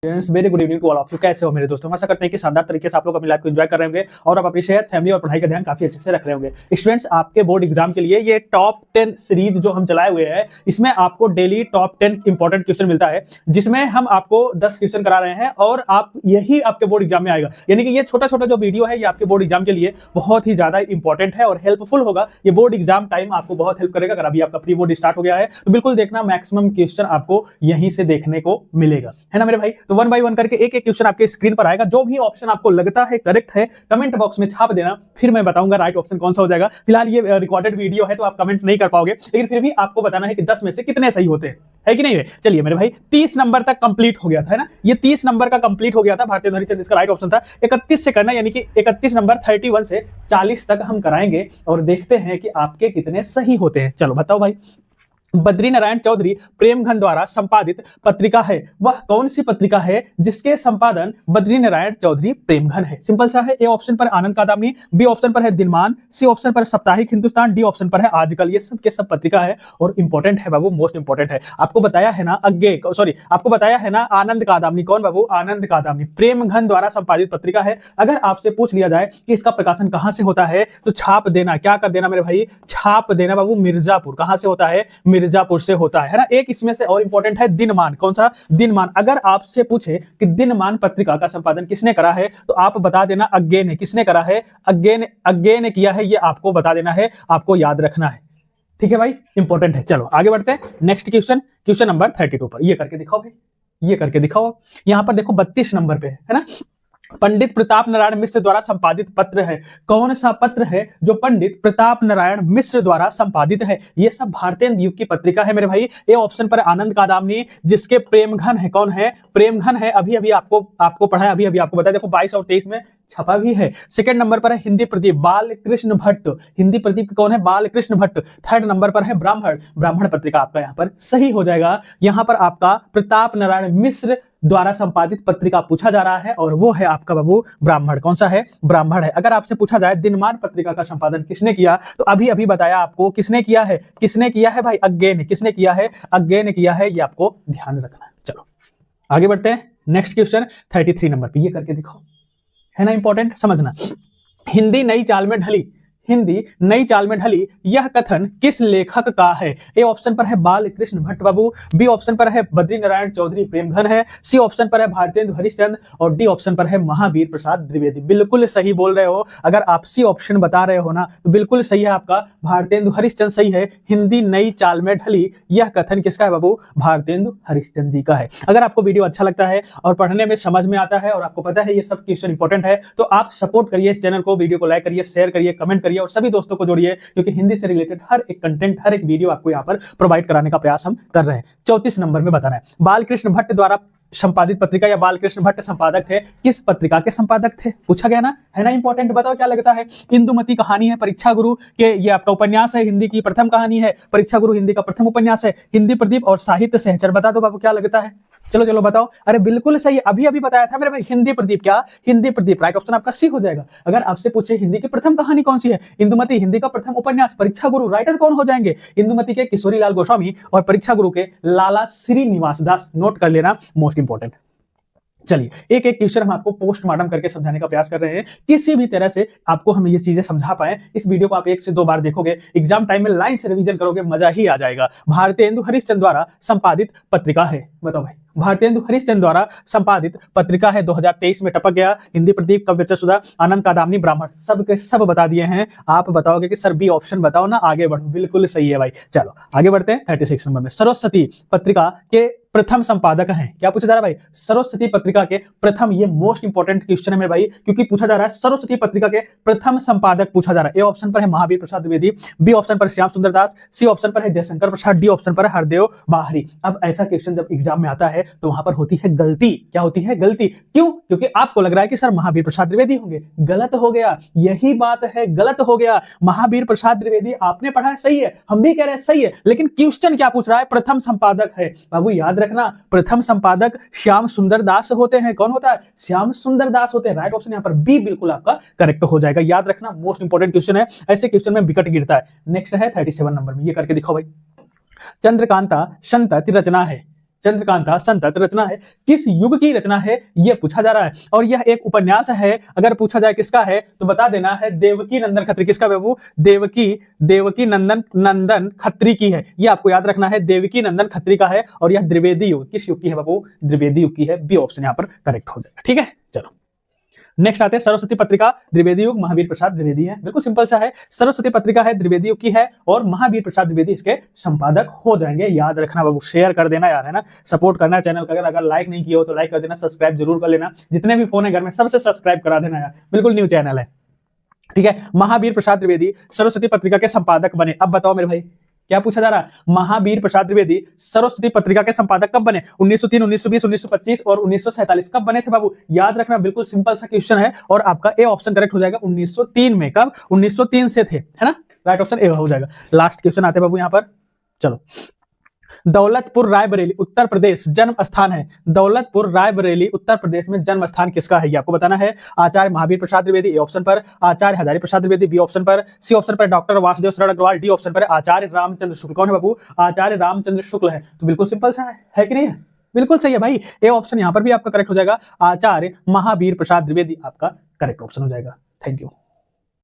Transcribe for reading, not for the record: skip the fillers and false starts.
Very good evening to all of you. कैसे हो मेरे दोस्तों? आशा करते हैं कि शानदार तरीके से आप लोग अपनी लाइफ को एंजॉय कर रहे होंगे और आप अपनी सेहत, फैमिली और पढ़ाई का ध्यान काफी अच्छे से रख रहे होंगे। स्टूडेंट्स, आपके बोर्ड एग्जाम के लिए ये टॉप 10 सीरीज जो हम चलाए हुए हैं, इसमें आपको डेली टॉप 10 इंपॉर्टेंट क्वेश्चन मिलता है, जिसमें हम आपको 10 क्वेश्चन करा रहे हैं और आप यही आपके बोर्ड एग्जाम में आएगा। यानी कि ये छोटा छोटा जो वीडियो है ये आपके बोर्ड एग्जाम के लिए बहुत ही ज्यादा इंपॉर्टेंट है और हेल्पफुल होगा। ये बोर्ड एग्जाम टाइम आपको बहुत हेल्प करेगा। अगर अभी आपका प्री बोर्ड स्टार्ट हो गया है तो बिल्कुल देखना, मैक्सिमम क्वेश्चन आपको यहीं से देखने को मिलेगा, है ना मेरे भाई। तो वन बाय वन करके एक एक क्वेश्चन आपके स्क्रीन पर आएगा। जो भी ऑप्शन आपको लगता है करेक्ट है, कमेंट बॉक्स में छाप देना, फिर मैं बताऊंगा राइट ऑप्शन कौन सा हो जाएगा। फिलहाल ये रिकॉर्डेड वीडियो है तो आप कमेंट नहीं कर पाओगे, लेकिन फिर भी आपको बताना है कि 10 में से कितने सही होते हैं, है कि नहीं है। चलिए मेरे भाई, 30 नंबर तक कंप्लीट हो गया था, है ना। ये 30 नंबर का कंप्लीट हो गया था। भारतीय हरिश्चंद्र इसका राइट ऑप्शन था। 31 से करना, यानी कि 31 नंबर 31 से 40 तक हम कराएंगे और देखते हैं कि आपके कितने सही होते हैं। चलो बताओ भाई। बद्रीनारायण चौधरी प्रेमघन द्वारा संपादित पत्रिका है, वह कौन सी पत्रिका है जिसके संपादन बद्रीनारायण चौधरी प्रेमघन है? सिंपल सा है। ए ऑप्शन पर आनंद कादामनी, बी ऑप्शन पर है दिनमान, सी ऑप्शन पर साप्ताहिक हिंदुस्तान, डी ऑप्शन पर है आजकल। ये सब के सब पत्रिका है और इंपॉर्टेंट है बाबू, मोस्ट इंपॉर्टेंट है। आपको बताया है ना आपको बताया है ना आनंद कादामनी। कौन बाबू? आनंद कादामनी प्रेमघन द्वारा संपादित पत्रिका है। अगर आपसे पूछ लिया जाए कि इसका प्रकाशन कहां से होता है तो छाप देना, क्या कर देना मेरे भाई, छाप देना बाबू। मिर्जापुर। कहां से होता है? मिर्जापुर से होता है ना। एक इसमें से और इंपॉर्टेंट है दिनमान। कौन सा? दिनमान। अगर आपसे पूछे कि दिनमान पत्रिका का संपादन किसने करा है तो आप बता देना अज्ञे ने। किसने करा है? अज्ञे ने किया है, ये आपको बता देना है, आपको याद रखना है। ठीक है भाई, इंपॉर्टेंट है। चलो आगे बढ़ते हैं। नेक्स्ट क्वेश्चन, क्वेश्चन नंबर 32 पर। ये करके दिखाओ भाई, ये करके दिखाओ। यहां पर देखो 32 नंबर पे है ना। पंडित प्रताप नारायण मिश्र द्वारा संपादित पत्र है। कौन सा पत्र है जो पंडित प्रताप नारायण मिश्र द्वारा संपादित है? ये सब भारतीय युग की पत्रिका है मेरे भाई। ए ऑप्शन पर आनंद कादामनी, जिसके प्रेमघन है। कौन है? प्रेमघन है। अभी अभी आपको पढ़ा है, अभी अभी आपको बताया। देखो 22 और 23 में छपा भी है। सेकंड नंबर पर है हिंदी प्रदीप, बालकृष्ण भट्ट। हिंदी प्रदीप कौन है? बालकृष्ण भट्ट। थर्ड नंबर पर है ब्राह्मण। ब्राह्मण पत्रिका आपका यहाँ पर सही हो जाएगा। यहाँ पर आपका प्रताप नारायण मिश्र द्वारा संपादित पत्रिका पूछा जा रहा है और वो है आपका बाबू ब्राह्मण। कौन सा है? ब्राह्मण है। अगर आपसे पूछा जाए दिनमान पत्रिका का संपादन किसने किया तो अभी अभी बताया आपको किसने किया है। किसने किया है भाई? अज्ञे ने। किसने किया है? अज्ञे ने किया है। ये आपको ध्यान रखना है। चलो आगे बढ़ते हैं। नेक्स्ट क्वेश्चन 33 नंबर पे। ये करके दिखाओ, है ना इंपॉर्टेंट, समझना। हिंदी नई चाल में ढली, हिंदी नई चाल में ढली, यह कथन किस लेखक का है? ए ऑप्शन पर है बालकृष्ण भट्ट बाबू, बी ऑप्शन पर है बद्रीनारायण चौधरी प्रेमघन है, सी ऑप्शन पर है भारतेंदु हरिश्चंद्र और डी ऑप्शन पर है महावीर प्रसाद द्विवेदी। बिल्कुल सही बोल रहे हो। अगर आप सी ऑप्शन बता रहे हो ना तो बिल्कुल सही है आपका, भारतेंदु हरिश्चंद्र सही है। हिंदी नई चाल में ढली, यह कथन किसका है बाबू? भारतेंदु हरिश्चंद्र जी का है। अगर आपको वीडियो अच्छा लगता है और पढ़ने में समझ में आता है और आपको पता है ये सब क्वेश्चन इंपॉर्टेंट है तो आप सपोर्ट करिए इस चैनल को, वीडियो को लाइक करिए, शेयर करिए, कमेंट करिए और सभी दोस्तों को जोड़िए, क्योंकि हिंदी से रिलेटेड हर एक कंटेंट, हर एक वीडियो आपको यहाँ पर प्रोवाइड कराने का प्रयास हम कर रहे हैं। 34 नंबर में बताना है। बालकृष्ण भट्ट द्वारा संपादित पत्रिका या बालकृष्ण भट्ट संपादक थे, किस पत्रिका के संपादक थे? पूछा गया ना, है ना इंपॉर्टेंट। बताओ क्या लगता है? इंदुमती कहानी है परीक्षा गुरु के, ये आपका उपन्यास है, हिंदी की प्रथम कहानी है, परीक्षा गुरु हिंदी का प्रथम उपन्यास है, हिंदी प्रदीप और साहित्य सहचर। बता दो बाबू क्या लगता है? चलो चलो बताओ। अरे बिल्कुल सही, अभी अभी बताया था मेरे भाई, हिंदी प्रदीप। क्या? हिंदी प्रदीप। राइट ऑप्शन आपका सी हो जाएगा। अगर आपसे पूछे हिंदी की प्रथम कहानी कौन सी है? इंदुमती। हिंदी का प्रथम उपन्यास। परीक्षा गुरु राइटर कौन हो जाएंगे? इंदुमती के किशोरी लाल गोस्वामी और परीक्षा गुरु के लाला श्रीनिवास दास। नोट कर लेना, मोस्ट इंपॉर्टेंट। चलिए एक एक क्वेश्चन हम आपको पोस्टमार्टम करके समझाने का प्रयास कर रहे हैं, किसी भी तरह से आपको हम ये चीजें समझा पाए। इस वीडियो को आप 1 से 2 बार देखोगे, एग्जाम टाइम में लाइन से रिवीजन करोगे, मजा ही आ जाएगा। भारतेंदु हरिश्चंद्र द्वारा संपादित पत्रिका है, बताओ भाई। भारतेंदु हरिश्चंद्र द्वारा संपादित पत्रिका है, 2023 में टपक गया। हिंदी प्रदीप, काव्य सुधा, आनंद कादामनी, ब्राह्मण। सब के सब बता दिए हैं। आप बताओगे कि सर बी ऑप्शन बताओ ना, आगे बढ़ो। बिल्कुल सही है भाई। चलो आगे बढ़ते हैं। 36 नंबर में सरस्वती पत्रिका के प्रथम संपादक हैं। क्या पूछा जा रहा है भाई? सरस्वती पत्रिका के प्रथम। ये मोस्ट इंपॉर्टेंट क्वेश्चन है मेरे भाई, क्योंकि पूछा जा रहा है सरस्वती पत्रिका के प्रथम संपादक पूछा जा रहा है। ए ऑप्शन पर है महावीर प्रसाद द्विवेदी, बी ऑप्शन पर श्याम सुंदर दास, सी ऑप्शन पर है जयशंकर प्रसाद, डी ऑप्शन पर है हरदेव बाहरी। अब ऐसा क्वेश्चन जब एग्जाम में आता है तो वहां पर होती है गलती। क्या होती है? गलती। क्यों? क्योंकि आपको लग रहा है कि सर महावीर प्रसाद द्विवेदी होंगे। गलत हो गया, यही बात है, गलत हो गया। महावीर प्रसाद द्विवेदी आपने पढ़ा है, सही है, हम भी कह रहे हैं सही है, लेकिन क्वेश्चन क्या पूछ रहा है? प्रथम संपादक है बाबू, याद रखना। प्रथम संपादक श्याम सुंदर दास होते हैं। कौन होता है? श्याम सुंदर दास होते हैं। राइट ऑप्शन यहाँ पर बी बिल्कुल आपका करेक्ट हो जाएगा। याद रखना, मोस्ट इंपॉर्टेंट क्वेश्चन है, ऐसे क्वेश्चन में विकेट गिरता है। नेक्स्ट है 37 नंबर में। ये करके दिखाओ भाई। चंद्रकांता संतति रचना है, चंद्रकांता संतत रचना है, किस युग की रचना है ये पूछा जा रहा है। और यह एक उपन्यास है, अगर पूछा जाए किसका है तो बता देना है देवकी नंदन खत्री। किसका बाबू? देवकी नंदन खत्री की है, ये आपको याद रखना है, देवकी नंदन खत्री का है। और यह द्विवेदी युग, किस युग की है बाबू? द्विवेदी युग की है। बी ऑप्शन यहाँ पर करेक्ट हो जाएगा। ठीक है, चलो नेक्स्ट आते हैं सरस्वती पत्रिका द्विवेदी युग, महावीर प्रसाद द्विवेदी है। बिल्कुल सिंपल सा है, सरस्वती पत्रिका है द्विवेदी युग की है और महावीर प्रसाद द्विवेदी इसके संपादक हो जाएंगे। याद रखना बाबू, शेयर कर देना यार, है ना, सपोर्ट करना चैनल का। अगर लाइक नहीं किया हो तो लाइक कर देना, सब्सक्राइब जरूर कर लेना, जितने भी फोन है घर में सबसे सब्सक्राइब करा देना यार, बिल्कुल न्यू चैनल है। ठीक है, महावीर प्रसाद द्विवेदी सरस्वती पत्रिका के संपादक बने। अब बताओ मेरे भाई, क्या पूछा जा रहा है? महावीर प्रसाद द्विवेदी सरस्वती पत्रिका के संपादक कब बने? 1903, 1920, 1925 और 1947 कब बने थे बाबू? याद रखना, बिल्कुल सिंपल सा क्वेश्चन है और आपका ए ऑप्शन करेक्ट हो जाएगा 1903 में। कब? 1903 से थे, है ना, राइट ऑप्शन ए हो जाएगा। लास्ट क्वेश्चन आते हैं बाबू यहाँ पर, चलो। दौलतपुर रायबरेली उत्तर प्रदेश जन्म स्थान है। दौलतपुर रायबरेली उत्तर प्रदेश में जन्म स्थान किसका है ये आपको बताना है। आचार्य महावीर प्रसाद द्विवेदी ए ऑप्शन पर, आचार्य हजारी प्रसाद द्विवेदी बी ऑप्शन पर, सी ऑप्शन पर डॉक्टर वासुदेव शरण अग्रवाल, डी ऑप्शन पर आचार्य रामचंद्र शुक्ल। कौन है बाबू? आचार्य रामचंद्र शुक्ल है। तो बिल्कुल सिंपल सा है कि नहीं है? बिल्कुल सही है भाई, ए ऑप्शन यहाँ पर भी आपका करेक्ट हो जाएगा, आचार्य महावीर प्रसाद द्विवेदी आपका करेक्ट ऑप्शन हो जाएगा। Thank you.